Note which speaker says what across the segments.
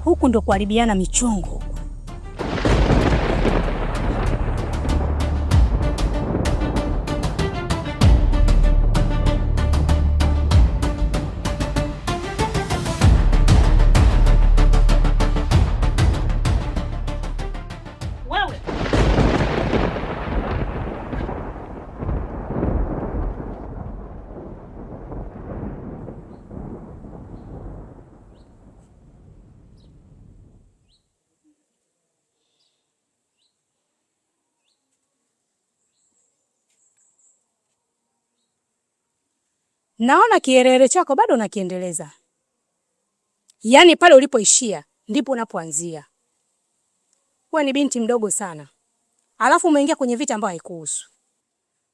Speaker 1: Huku ndo kuharibiana michongo. Naona kielele chako bado unakiendeleza. Yaani pale ulipoishia ndipo unapoanzia. Wewe ni binti mdogo sana. Alafu umeingia kwenye vita ambayo haikuhusu.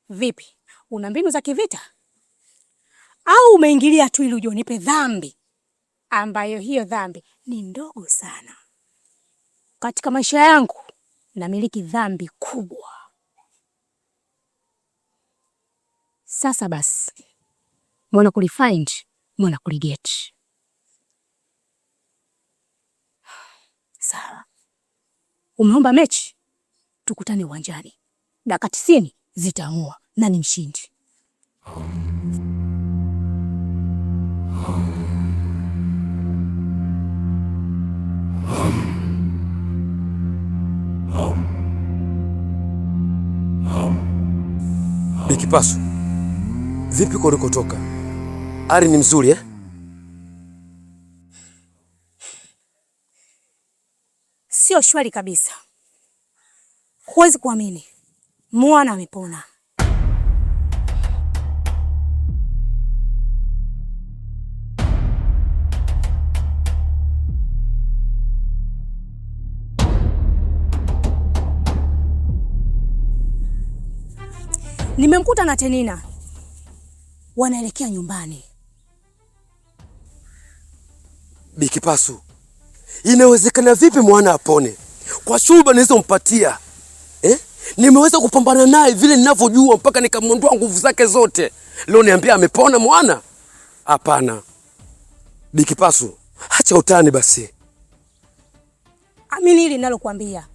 Speaker 1: Vipi? Una mbinu za kivita? Au umeingilia tu ili ujonipe dhambi ambayo hiyo dhambi ni ndogo sana. Katika maisha yangu namiliki dhambi kubwa. Sasa basi. Mbona kulifind, mbona kuliget. Sawa. Umeomba mechi? Tukutane uwanjani. Dakika 90 zitaamua nani mshindi.
Speaker 2: Bikipasu, vipi kwa ulikotoka? Ari ni mzuri eh?
Speaker 1: Sio shwari kabisa. Huwezi kuamini. Mwana amepona. Nimemkuta na Tenina. Wanaelekea nyumbani.
Speaker 2: Bikipasu, inawezekana vipi mwana apone? Kwa shuruba nilizompatia. Nimeweza kupambana naye vile ninavyojua mpaka nikamwondoa nguvu zake zote. Leo niambia amepona mwana? Hapana. Bikipasu, acha utani basi.
Speaker 1: Amini hili ninalokuambia.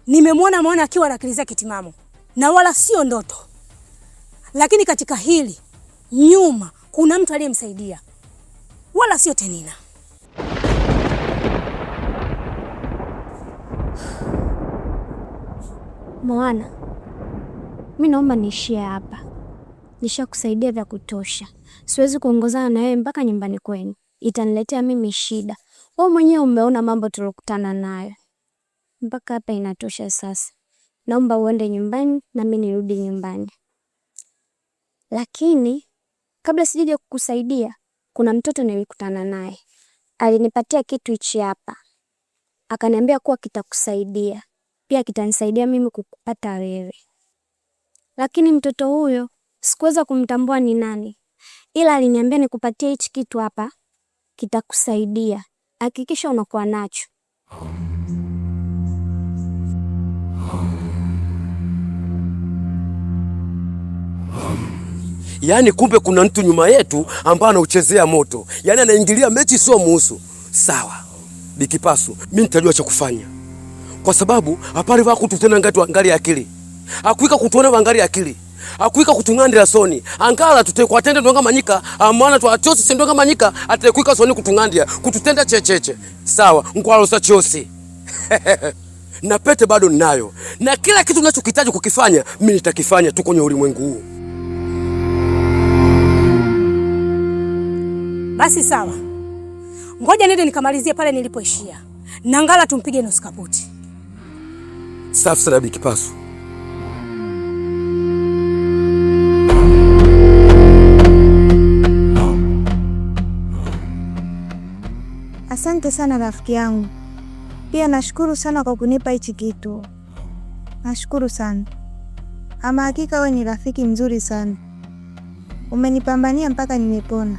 Speaker 1: Nimemwona mwana akiwa na akili zake timamu na wala sio ndoto. Lakini katika hili nyuma kuna mtu aliyemsaidia. Wala sio Tenina.
Speaker 3: Moana, mimi naomba niishie hapa. Nishakusaidia vya kutosha. Siwezi kuongozana na wewe mpaka nyumbani kwenu. Itaniletea mimi shida. Wewe mwenyewe umeona mambo tulokutana nayo. Mpaka hapa inatosha sasa. Naomba uende nyumbani na mimi nirudi nyumbani. Lakini kabla sijaje kukusaidia, kuna mtoto nilikutana naye. Alinipatia kitu hichi hapa. Akaniambia kuwa kitakusaidia. Pia kitanisaidia mimi kukupata wewe. Lakini mtoto huyo sikuweza kumtambua ni nani. Ila aliniambia nikupatie hichi kitu hapa kitakusaidia. Hakikisha unakuwa nacho.
Speaker 2: Yaani kumbe kuna mtu nyuma yetu ambaye anauchezea moto. Yaani anaingilia mechi sio muhusu. Sawa. Bikipasu, mimi nitajua cha kufanya. Kwa sababu hapari wako tutena ngatu angali akili. Akuika kutuona wangali akili. Akuika kutungandira soni. Angala tutekwatende ndonga manyika, amana twachosi sendonga manyika, atekuika soni kutungandia, kututenda checheche. Sawa, ngwalo sa chosi. Na pete bado ninayo. Na kila kitu ninachokitaji kukifanya, mimi nitakifanya tu kwenye ulimwengu huu.
Speaker 1: Basi sawa. Ngoja nende nikamalizie pale nilipoishia. Nangala tumpige nusu kaputi.
Speaker 2: Safi sana Bikipasu.
Speaker 4: Asante sana rafiki yangu. Pia nashukuru sana kwa kunipa hichi kitu. Nashukuru sana. Ama hakika wewe ni rafiki mzuri sana. Umenipambania mpaka nimepona.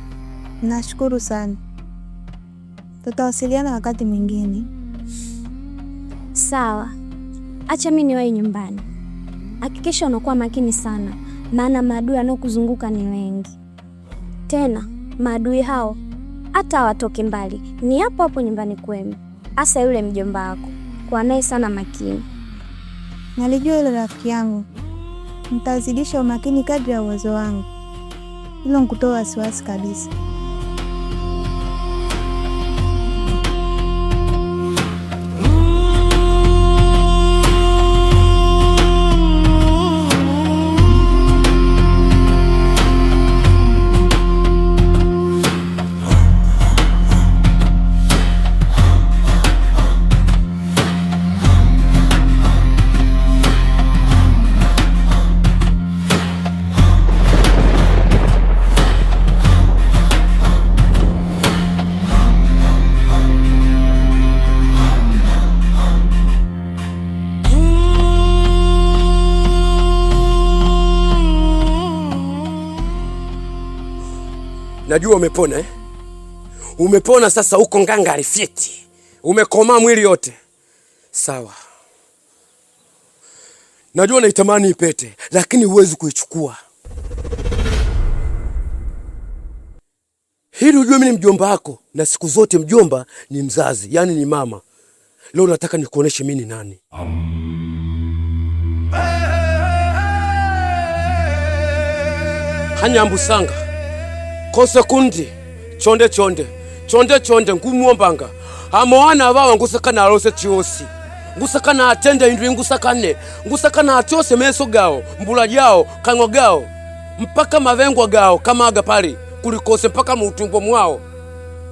Speaker 4: Nashukuru sana. Tutawasiliana wakati mwingine.
Speaker 3: Sawa. Acha mimi niwahi nyumbani. Hakikisha unakuwa makini sana, maana maadui wanaokuzunguka ni wengi. Tena maadui hao hata watoke mbali, ni hapo hapo nyumbani kwenu, hasa yule mjomba wako, kwa naye sana makini.
Speaker 4: Nalijua yule rafiki yangu, nitazidisha umakini kadri ya uwezo wangu, hilo nikutoa wasiwasi kabisa.
Speaker 2: Najua umepona eh? Umepona sasa, uko nganga alifiti, umekomaa mwili yote sawa. Najua naitamani ipete, lakini huwezi kuichukua. Hili ujue mimi ni mjomba wako, na siku zote mjomba ni mzazi, yani ni mama. Leo nataka nikuoneshe mimi ni nani. Hanyambusanga kose kundi chonde chonde chonde chonde ngumuombanga amoana bawa ngusakana alose chiosi ngusakana atende indwi ngusakana atose meso gao mbula yao kango gao mpaka mavengwa gao kamaga pali kulikose mpaka mutumbo mwao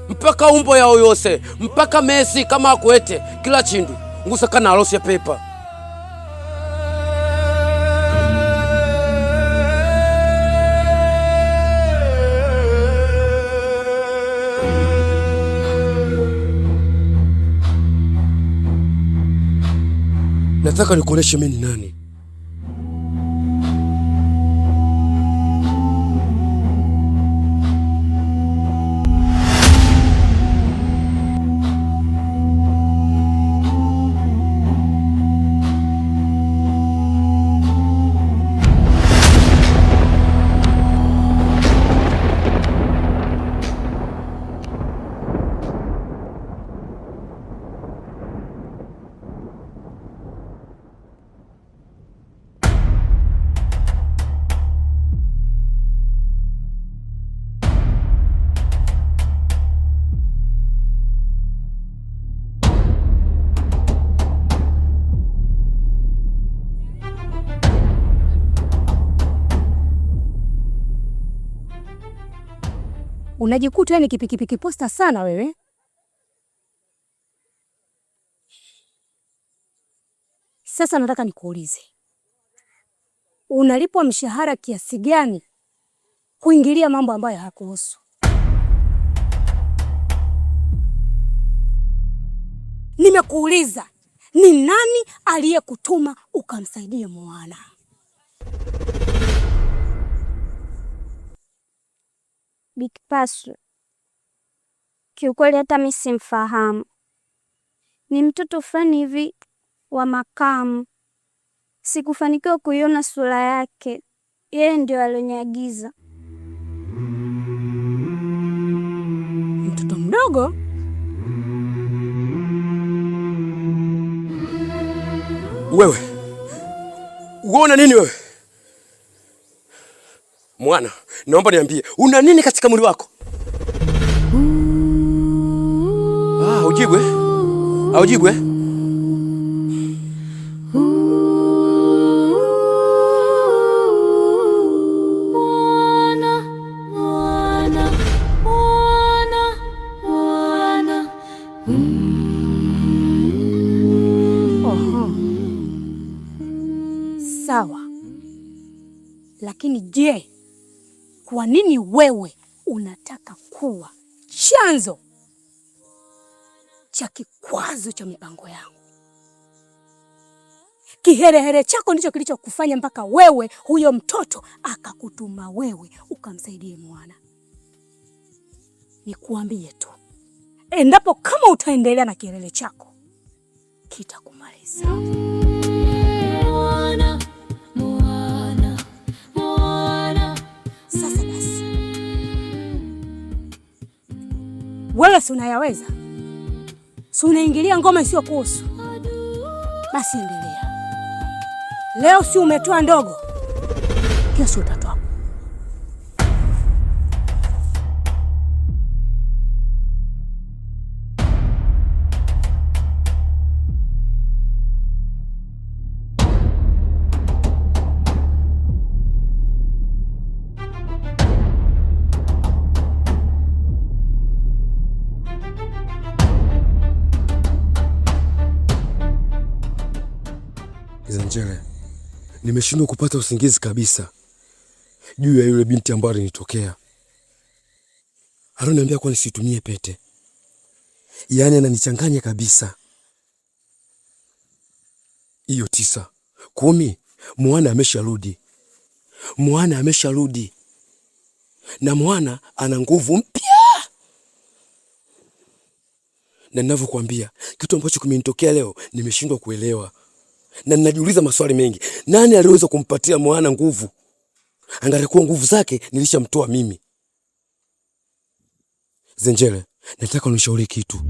Speaker 2: mpaka umbo yao yose mpaka mesi kama akwete kila chindu ngusakana alose pepa. Nataka nikuoneshe mimi ni nani.
Speaker 1: Unajikuta yani kipikipiki posta sana wewe. Sasa nataka nikuulize, unalipwa mshahara kiasi gani kuingilia mambo ambayo hakuhusu? Nimekuuliza, ni nani aliyekutuma ukamsaidie mwana?
Speaker 3: Bikipasu, kiukweli hata mimi simfahamu. Ni mtoto fulani hivi wa makamu. Sikufanikiwa kuiona sura yake. Yeye ndio aloniagiza.
Speaker 1: Mtoto mdogo?
Speaker 2: Wewe uona nini wewe? Mwana, naomba niambie, una nini katika mwili wako? Ujibwe? Ujibwe?
Speaker 1: Sawa. Lakini je, kwa nini wewe unataka kuwa chanzo cha kikwazo cha mipango yangu? Kiherehere chako ndicho kilichokufanya mpaka wewe huyo mtoto akakutuma wewe ukamsaidie mwana. Nikuambie tu, endapo kama utaendelea na kiherehere chako kitakumaliza. Wewe si unayaweza? Si unaingilia ngoma isiyo kuhusu? Basi endelea. Leo si umetoa ndogo, kesho utatoa.
Speaker 2: Zanjele, nimeshindwa kupata usingizi kabisa juu ya yule binti ambaye alinitokea. Aliniambia kwa nisitumie pete. Yaani ananichanganya kabisa. Hiyo 9, 10, Mwana amesharudi. Mwana amesharudi. Na Mwana ana nguvu mpya. Na ninavyokuambia, kitu ambacho kimenitokea leo nimeshindwa kuelewa. Na ninajiuliza maswali mengi. Nani aliweza kumpatia Mwana nguvu? Angalikuwa nguvu zake nilishamtoa mimi. Zenjele, nataka unishauri kitu.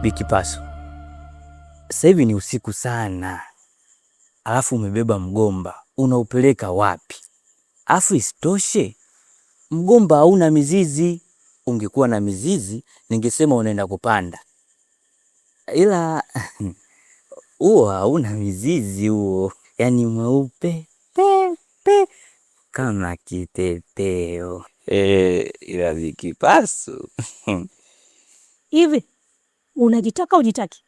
Speaker 5: Bikipaso, sasa hivi ni usiku sana, alafu umebeba mgomba, unaupeleka wapi? Alafu isitoshe mgomba hauna mizizi. Ungekuwa na mizizi ningesema unaenda kupanda, ila huo hauna mizizi huo, yaani mweupe pepe kama kitepeo. Ila Bikipaso
Speaker 1: hivi unajitaka ujitaki?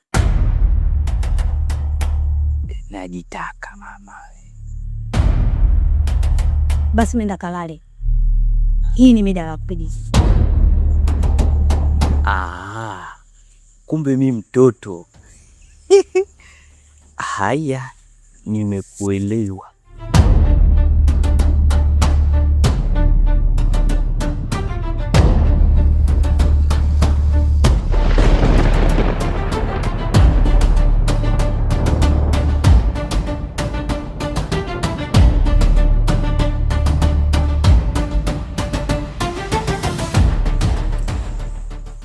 Speaker 5: Najitaka mama.
Speaker 1: Basi nenda kalale. Hii ni mida ya kupiga.
Speaker 5: Kumbe mi mtoto. Haya, nimekuelewa.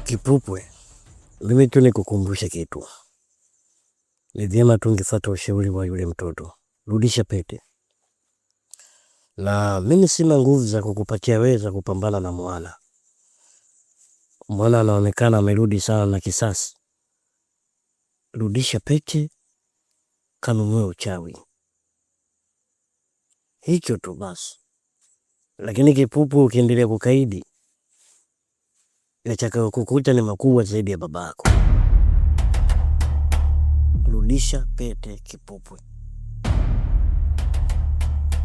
Speaker 6: Kipupwe, mimi tu nikukumbusha kitu. Ni vyema tungefuata ushauri wa yule mtoto. Rudisha pete. Na mimi sina nguvu za kukupatia weza kupambana na Mwana. Mwana anaonekana amerudi sana na kisasi. Rudisha pete, kanunue uchawi. Hicho tu basi. Lakini Kipupwe, ukiendelea kukaidi, yatakayo kukuta ni makubwa zaidi ya babako. Rudisha pete Kipupwe.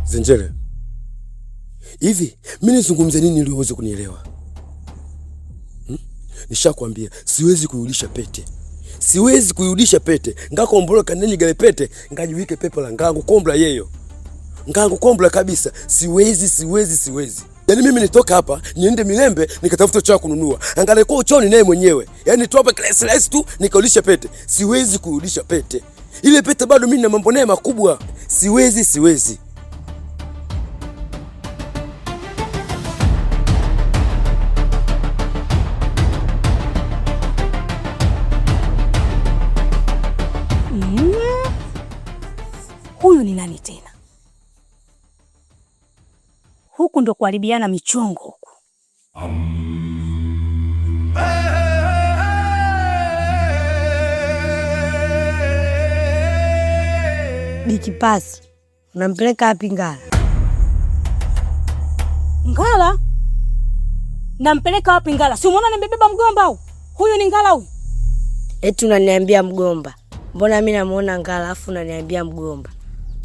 Speaker 2: Zenjele, hivi mimi nizungumze nini ili uweze kunielewa? Nishakwambia siwezi kurudisha pete. Siwezi kurudisha pete. Ngako mbolo kaneni gale pete, ngajiwike pepo la ngangu kombla yeyo. Ngangu kombla kabisa. Siwezi. Yaani mimi nitoka hapa, niende Milembe nikatafuta cha kununua. Angalikuwa uchoni naye mwenyewe. Yaani tu hapa class tu nikarudisha pete. Siwezi kurudisha pete. Ile pete bado mimi na mambo naye makubwa. Siwezi.
Speaker 1: Huyu ni nani tena? Huku ndo kuharibiana michongo huku.
Speaker 7: Bikipaso, unampeleka wapi Ngala?
Speaker 1: Ngala? Nampeleka wapi Ngala? Si umeona nimebeba mgomba au? Huyu ni Ngala huyu?
Speaker 7: Eti unaniambia mgomba. Mbona mimi namuona Ngala afu unaniambia mgomba?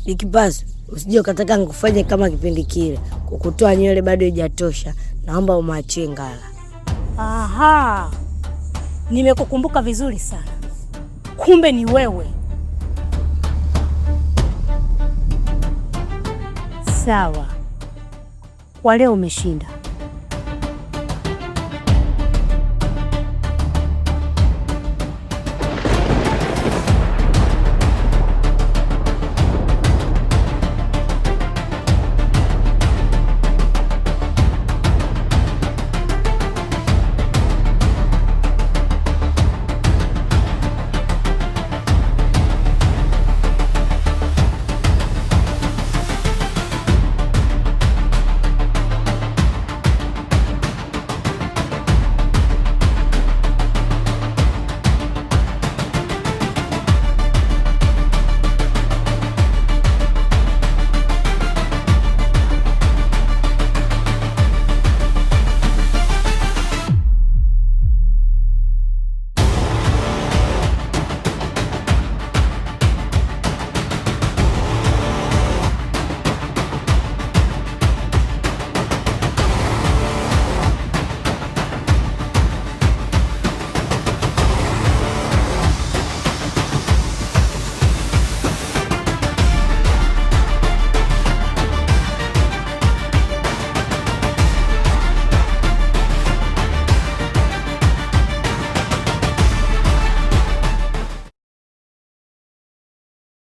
Speaker 7: Bikipaso, Usije ukataka nikufanye kama kipindi kile, kukutoa nywele bado haijatosha. Naomba umwachie Ngala.
Speaker 1: Aha, nimekukumbuka vizuri sana. Kumbe ni wewe. Sawa, kwa leo umeshinda.